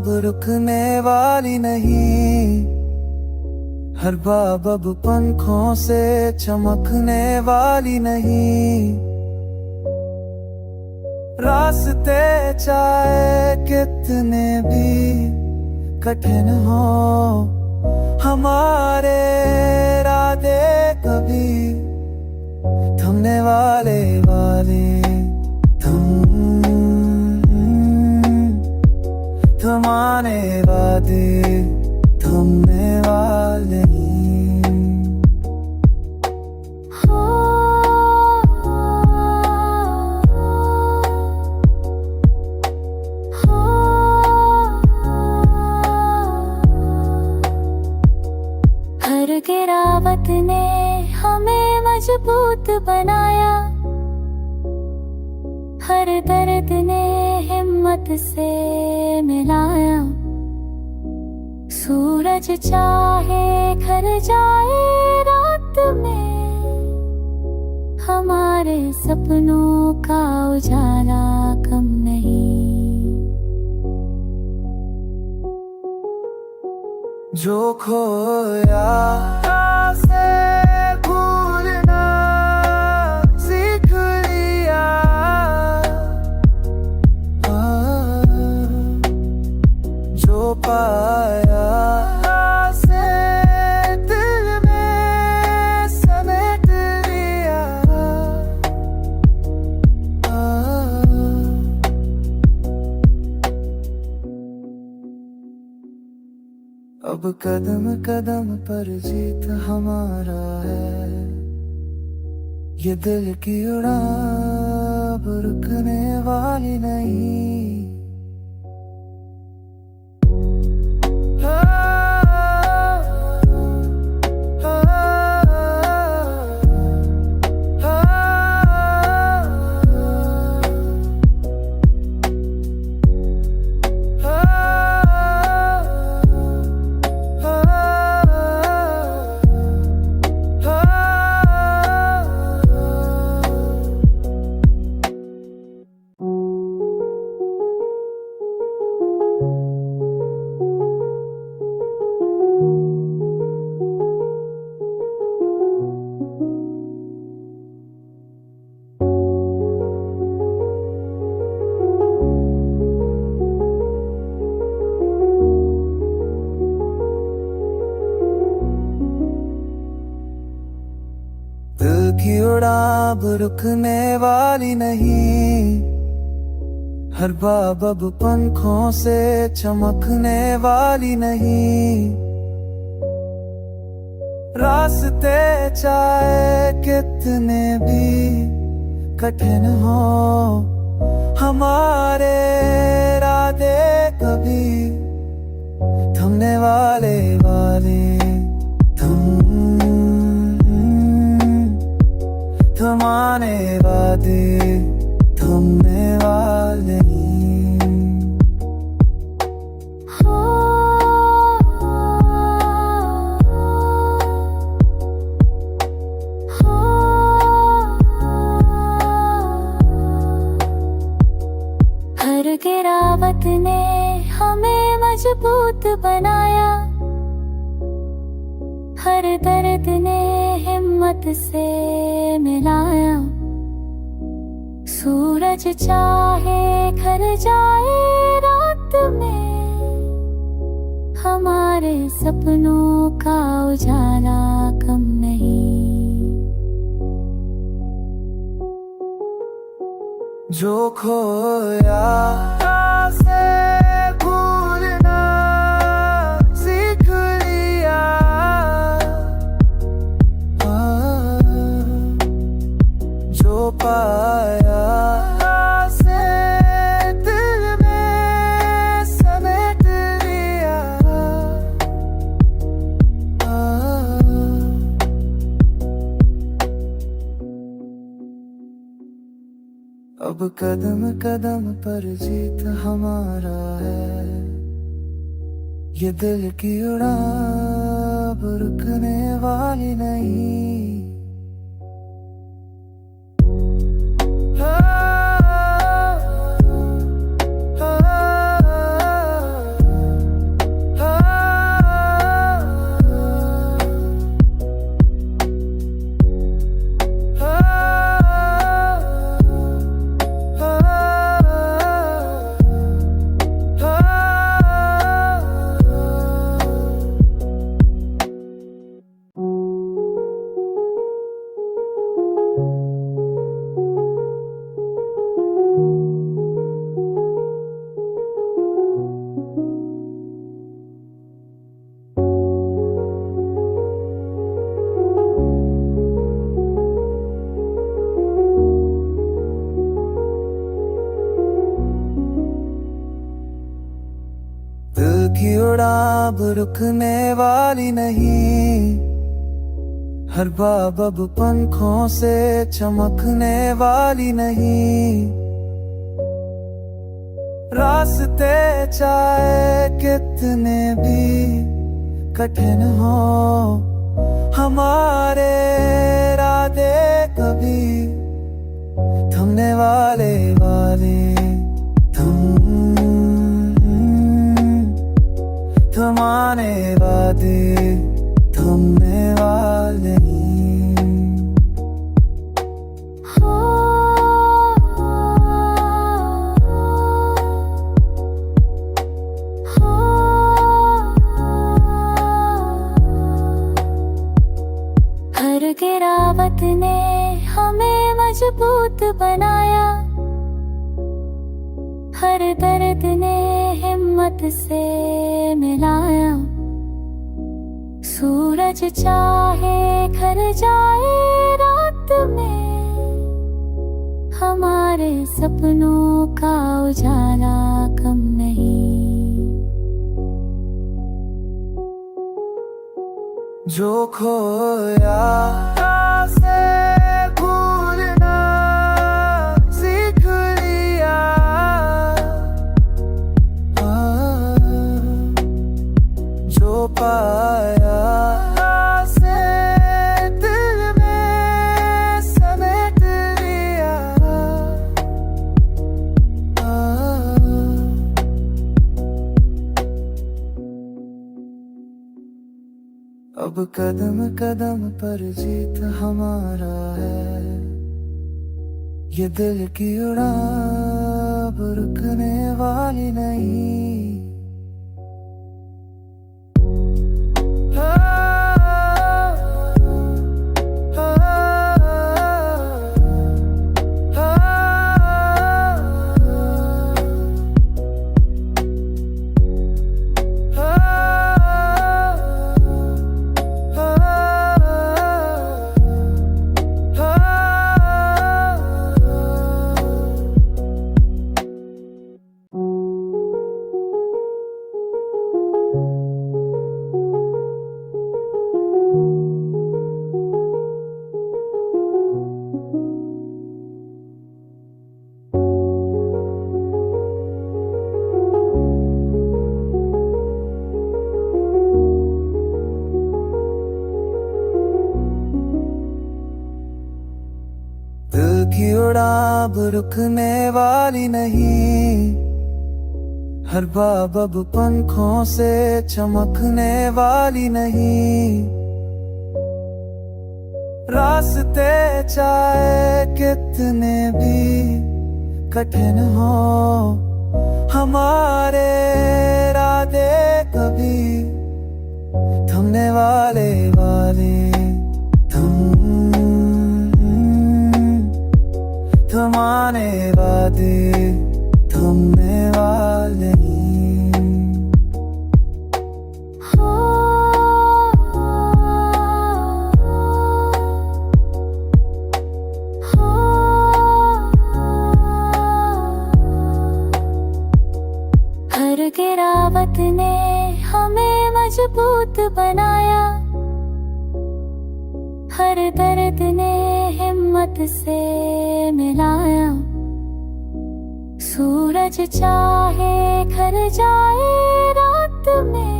अब रुकने वाली नहीं, हर बाब अब पंखों से चमकने वाली नहीं। रास्ते चाहे कितने भी कठिन हो, हमारे इरादे कभी थमने वाले थमाने वादे थमने वाले हर गिरावट ने हमें मजबूत बनाया, हर दर्द ने हिम्मत से मिलाया। सूरज चाहे घर जाए रात में, हमारे सपनों का उजाला कम नहीं। जो खोया से भूलना सीख लिया, जो पाया से दिल में समेट लिया। अब कदम कदम पर जीत हमारा है, ये दिल की उड़ान अब रुकने वाली नहीं। दिल की उड़ान अब रुकने वाली नहीं, हर बाब अब पंखों से चमकने वाली नहीं। रास्ते चाहे कितने भी कठिन हो, हमारे इरादे कभी थमने वाले थमाने वादे थमने वाले। हर गिरावट ने हमें मजबूत बनाया, हर दर्द ने हिम्मत से मिलाया। सूरज चाहे घर जाए रात में, हमारे सपनों का उजाला कम नहीं। जो खोया से भूलना सीख लिया, जो पाया से दिल में समेट लिया। अब कदम कदम पर जीत हमारा है, ये दिल की उड़ान अब रुकने वाली नहीं। अब रुकने वाली नहीं, हर बाब अब पंखों से चमकने वाली नहीं। रास्ते चाहे कितने भी कठिन हो, हमारे इरादे कभी थमने वाले थमाने वादे थमने वाले हो हर गिरावट ने हमें मजबूत बनाया, हर दर्द ने हिम्मत से मिलाया। सूरज चाहे घर जाए रात में, हमारे सपनों का उजाला कम नहीं। जो खोया से भूलना सीख लिया, जो पाया से दिल में समेट लिया। अब कदम कदम पर जीत हमारा है, ये दिल की उड़ान अब रुकने वाली नहीं। दिल की उड़ान अब रुकने वाली नहीं, हर बाब अब पंखों से चमकने वाली नहीं। रास्ते चाहे कितने भी कठिन हो, हमारे इरादे कभी थमने वाले थमाने वादे थमने वाले हो हर गिरावट ने हमें मजबूत बनाया, हर दर्द ने हिम्मत से मिलाया। सूरज चाहे घर जाए रात में,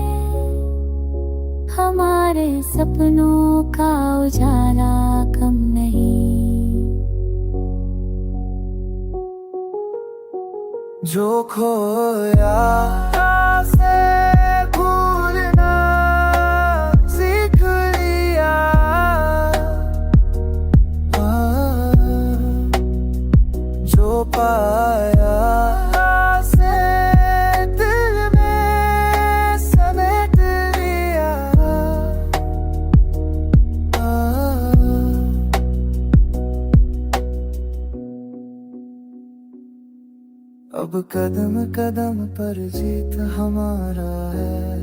हमारे सपनों का उजाला कम नहीं। जो खोया से भूलना सीख लिया, जो पाया से दिल में समेट लिया। अब कदम कदम पर जीत हमारा है,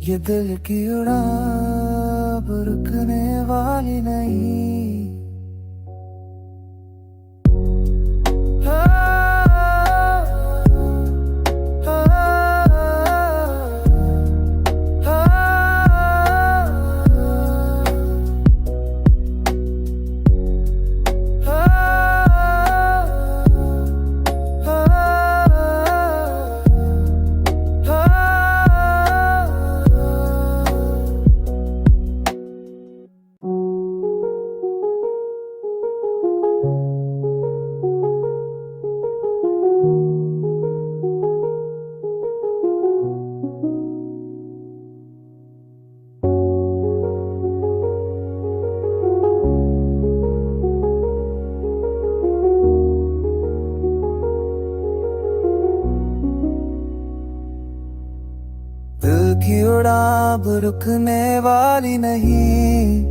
ये दिल की उड़ान अब रुकने वाली नहीं। अब रुकने वाली नहीं,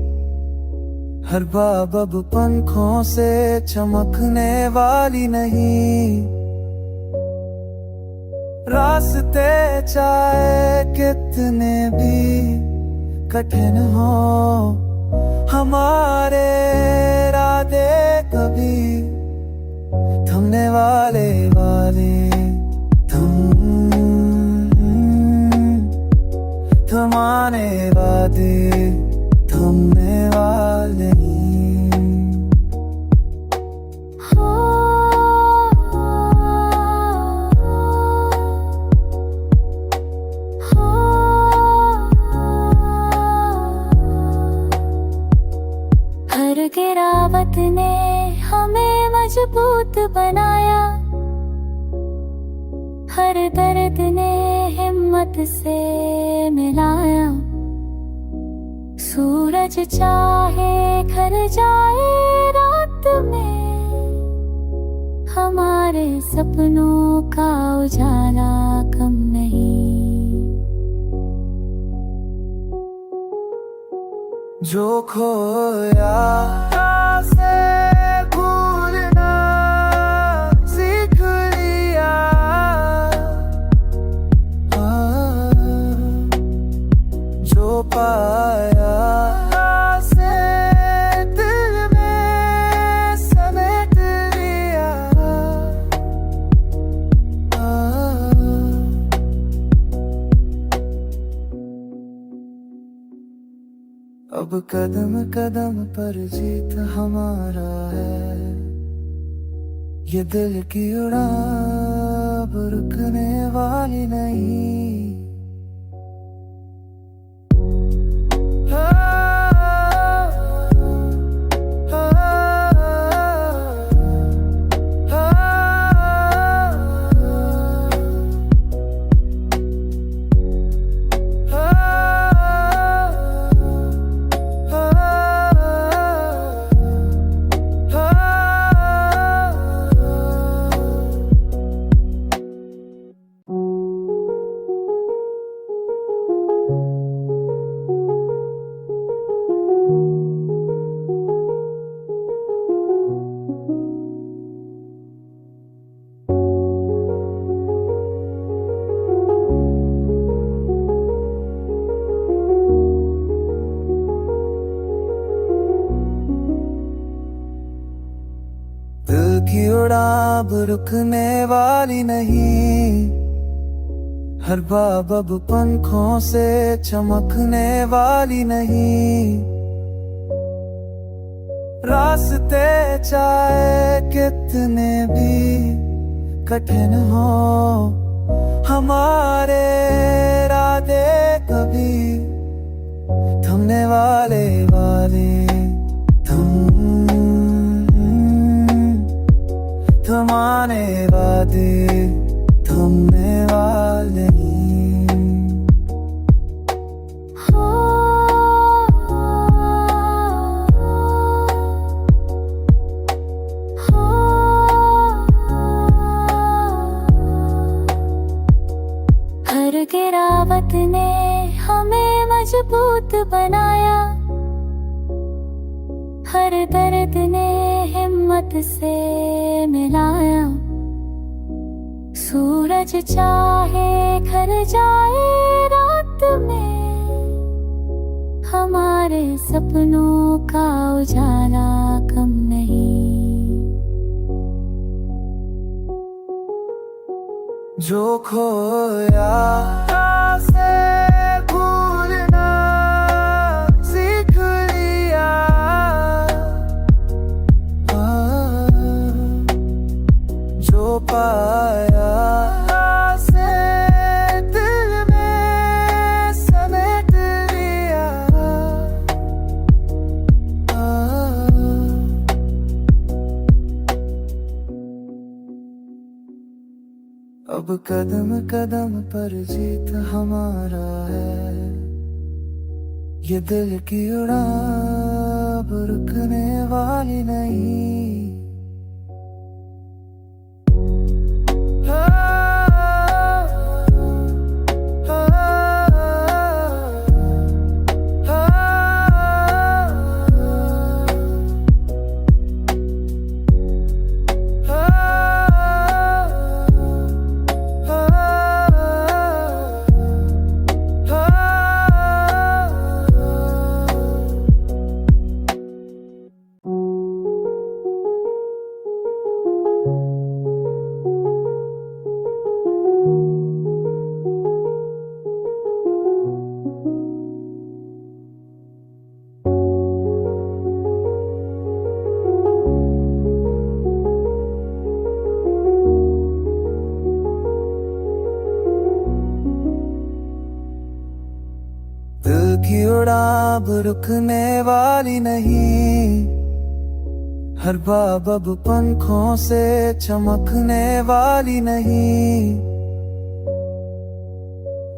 हर बाब अब पंखों से चमकने वाली नहीं। रास्ते चाहे कितने भी कठिन हो, हमारे इरादे कभी थमने वाले थमाने वादे थमने वाले हर गिरावट ने हमें मजबूत बनाया, हर दर्द ने हिम्मत से मिलाया। सूरज चाहे घर जाए रात में, हमारे सपनों का उजाला कम नहीं। जो खोया से भूलना सीख लिया, जो पाया से दिल में समेट लिया। अब कदम कदम पर जीत हमारा है, ये दिल की उड़ान अब रुकने वाली नहीं। दिल की उड़ान अब रुकने वाली नहीं, हर बाब अब पंखों से चमकने वाली नहीं। रास्ते चाहे कितने भी कठिन हो, हमारे इरादे कभी थमने वाले थमाने वादे थमने वाले। हर गिरावट ने हमें मजबूत बनाया, हर दर्द ने हिम्मत से मिलाया। सूरज चाहे घर जाए रात में, हमारे सपनों का उजाला कम नहीं। जो खोया से भूलना सीख लिया, जो पाया से दिल में समेट लिया। अब कदम कदम पर जीत हमारा है, ये दिल की उड़ान अब रुकने वाली नहीं। की उड़ान रुकने वाली नहीं, हर बाब अब पंखों से चमकने वाली नहीं।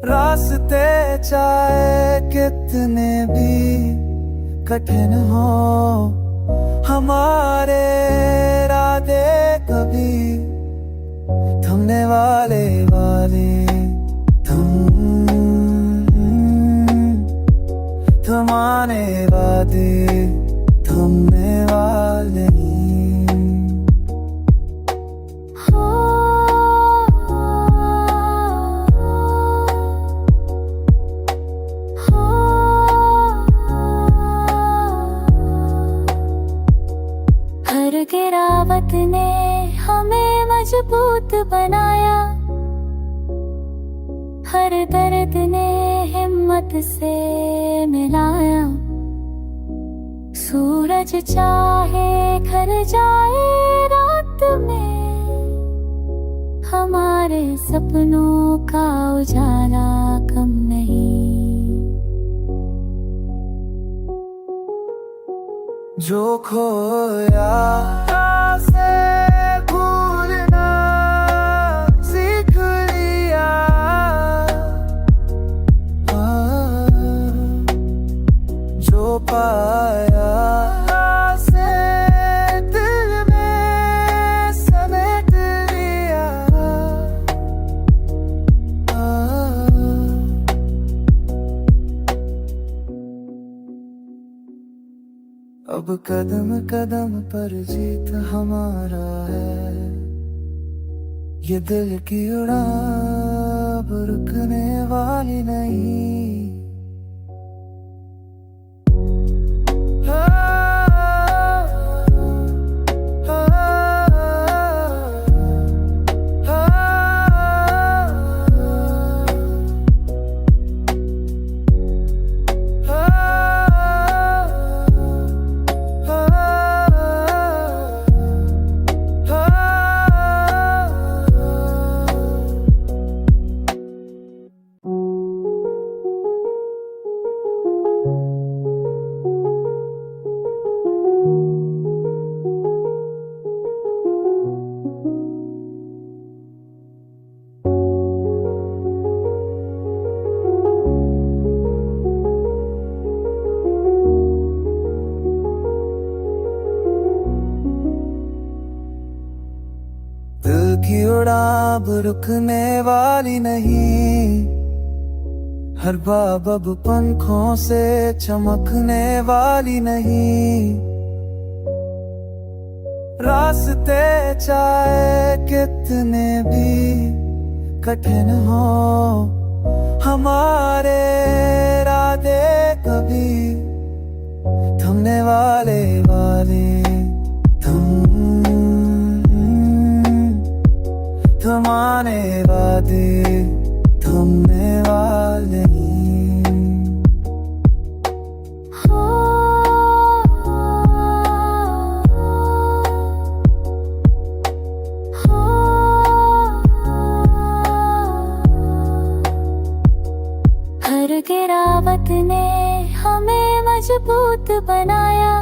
रास्ते चाहे कितने भी कठिन हो, हमारे इरादे कभी थमने वाले थमाने वादे थमने वाले हो, हो, हर गिरावट ने हमें मजबूत बनाया, हर दर्द ने हिम्मत से मिलाया। सूरज चाहे घर जाए रात में, हमारे सपनों का उजाला कम नहीं। जो खोया से भूलना सीख लिया, जो पाया से दिल में समेट लिया। अब कदम कदम पर जीत हमारा है, ये दिल की उड़ान अब रुकने वाली नहीं। दिल की उड़ान रुकने वाली नहीं, हर बाब अब पंखों से चमकने वाली नहीं। रास्ते चाहे कितने भी कठिन हो, हमारे इरादे कभी थमने वाले थमाने वादे थमने वाले हो, हो, हर गिरावट ने हमें मजबूत बनाया,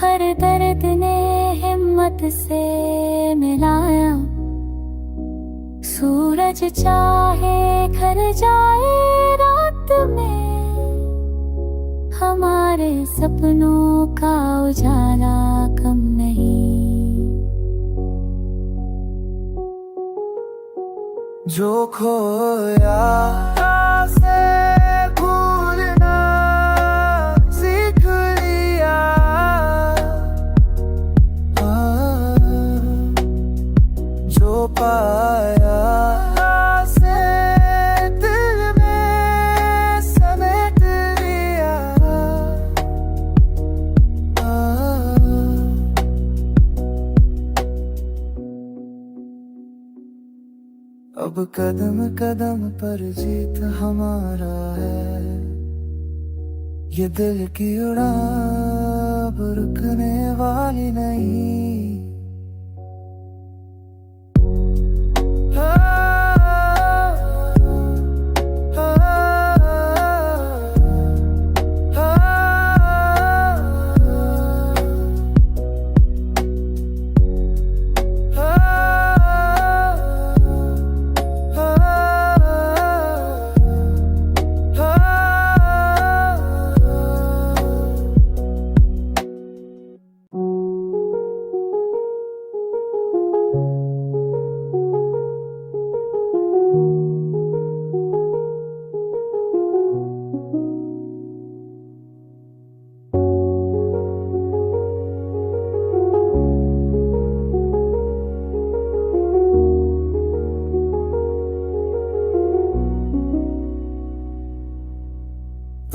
हर दर्द ने हिम्मत से मिलाया। सूरज चाहे घर जाए रात में, हमारे सपनों का उजाला कम नहीं। जो खोया से भूलना सीख लिया, जो पाया से दिल में समेट लिया। अब कदम कदम पर जीत हमारा है, ये दिल की उड़ान अब रुकने वाली नहीं।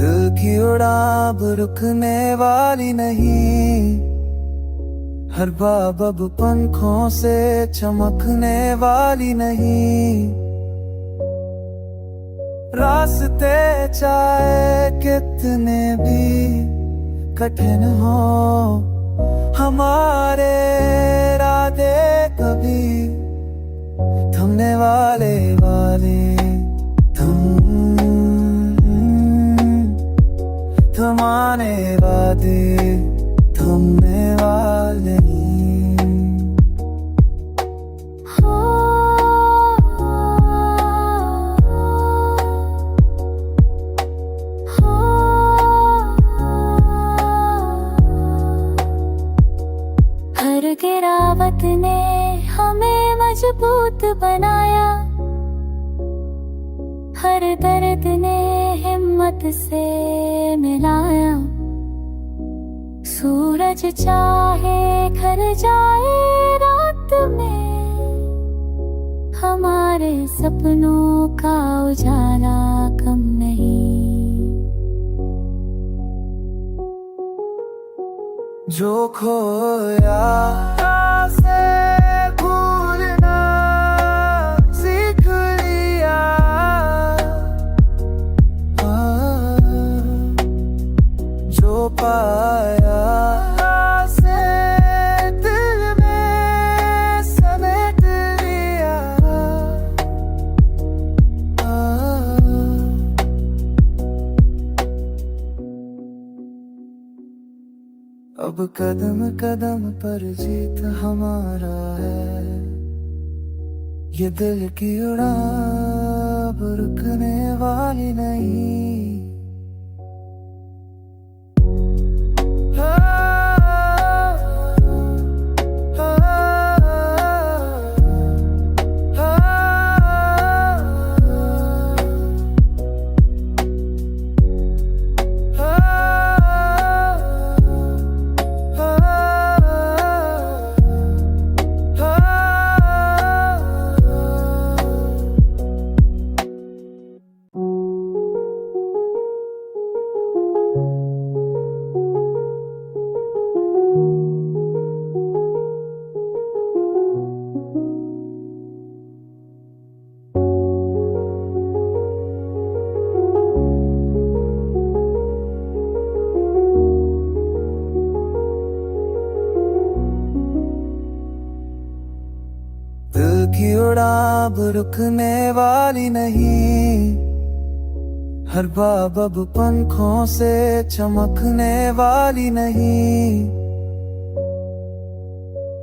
दिल की उड़ान रुकने वाली नहीं, हर बाब अब पंखों से चमकने वाली नहीं। रास्ते चाहे कितने भी कठिन हो, हमारे इरादे कभी थमने वाले थमाने वादे थमने वाले हो हर गिरावट ने हमें मजबूत बनाया, हर दर्द ने हिम्मत से मिलाया। सूरज चाहे घर जाए रात में, हमारे सपनों का उजाला कम नहीं। जो खोया से भूलना सीख लिया, जो पाया से दिल में समेट लिया। अब कदम कदम पर जीत हमारा है, ये दिल की उड़ान अब रुकने वाली नहीं। दिल की उड़ान रुकने वाली नहीं, हर बाब अब पंखों से चमकने वाली नहीं।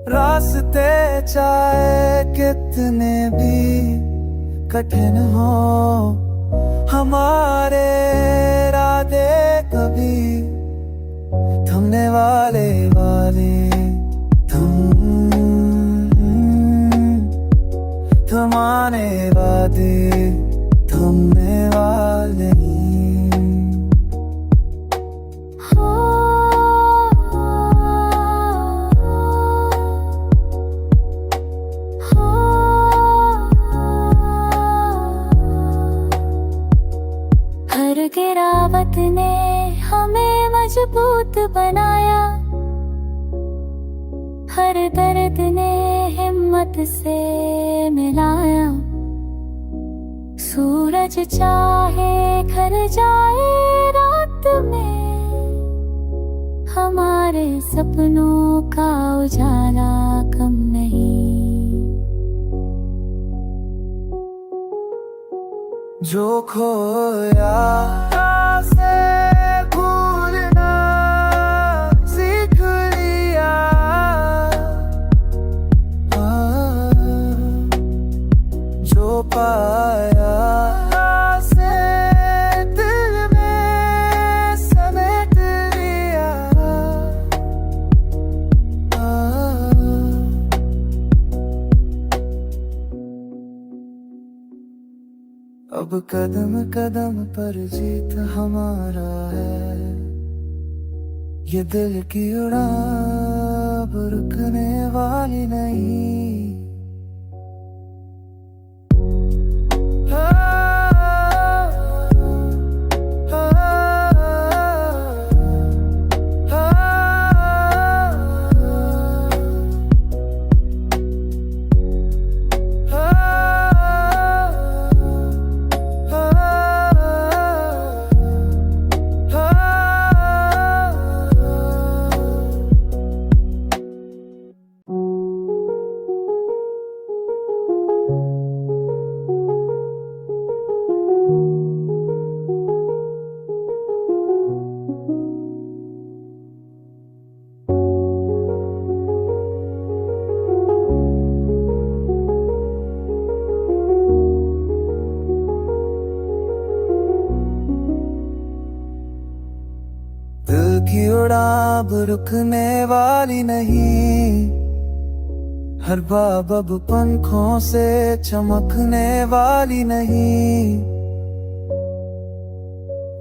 रास्ते चाहे कितने भी कठिन हो, हमारे इरादे कभी थमने वाले थमाने वादे थमने वाले हो हर गिरावट ने हमें मजबूत बनाया, हर दर्द ने हिम्मत से मिलाया। सूरज चाहे घर जाए रात में, हमारे सपनों का उजाला कम नहीं। जो खोया से भूलना सीख लिया, जो पाया से दिल में समेट लिया। अब कदम कदम पर जीत हमारा है, ये दिल की उड़ान अब रुकने वाली नहीं। की उड़ान अब रुकने वाली नहीं, हर बाब अब पंखों से चमकने वाली नहीं।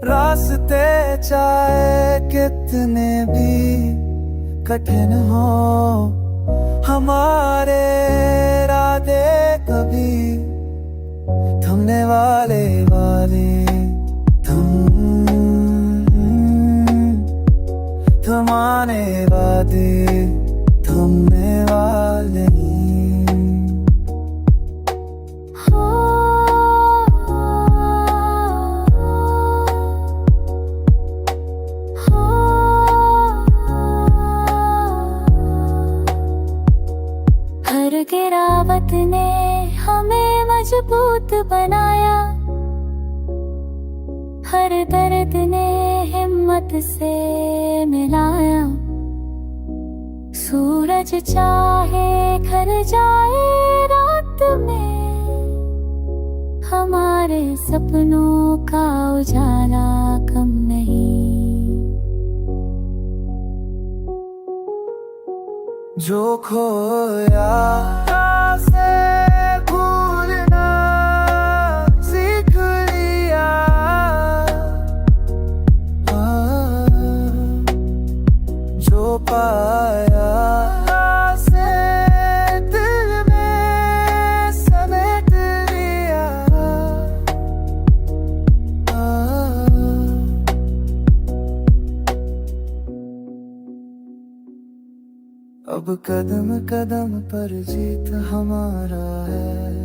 रास्ते चाहे कितने भी कठिन हो, हमारे इरादे कभी थमने वाले थमाने वादे थमने वाले नहीं। हर गिरावत ने हमें मजबूत बनाया, हर दर्द ने हिम्मत से मिलाया। सूरज चाहे घर जाए रात में, हमारे सपनों का उजाला कम नहीं। जो खोया से भूलना सीख लिया, जो पाया से दिल में समेट लिया। अब कदम कदम पर जीत हमारा है,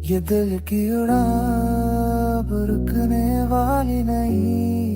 ये दिल की उड़ान अब रुकने वाली नहीं।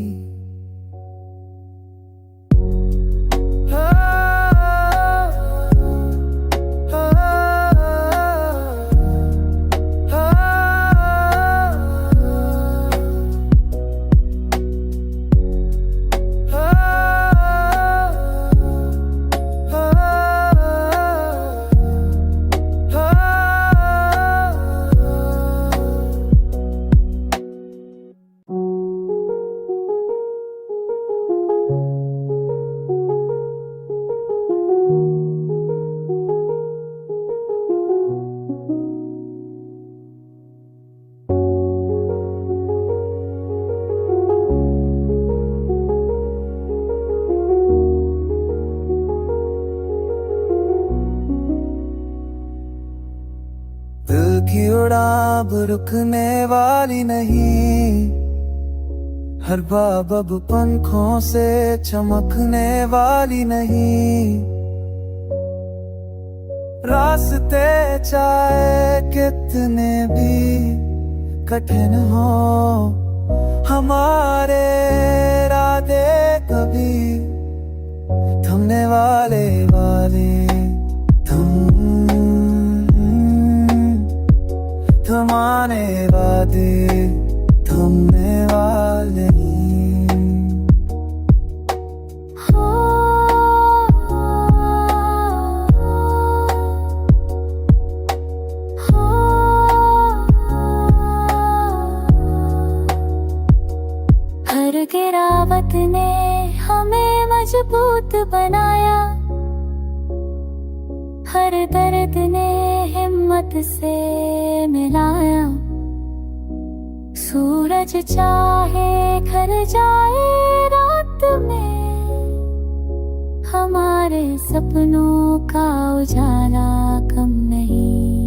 दिल की उड़ान अब रुकने वाली नहीं, हर बाब अब पंखों से चमकने वाली नहीं। रास्ते चाहे कितने भी कठिन हो, हमारे इरादे कभी थमने वाले थमाने वादे थमने वाले नहीं। हर गिरावत ने हमें मजबूत बनाया, हर दर्द ने हिम्मत से मिलाया। सूरज चाहे घर जाए रात में, हमारे सपनों का उजाला कम नहीं।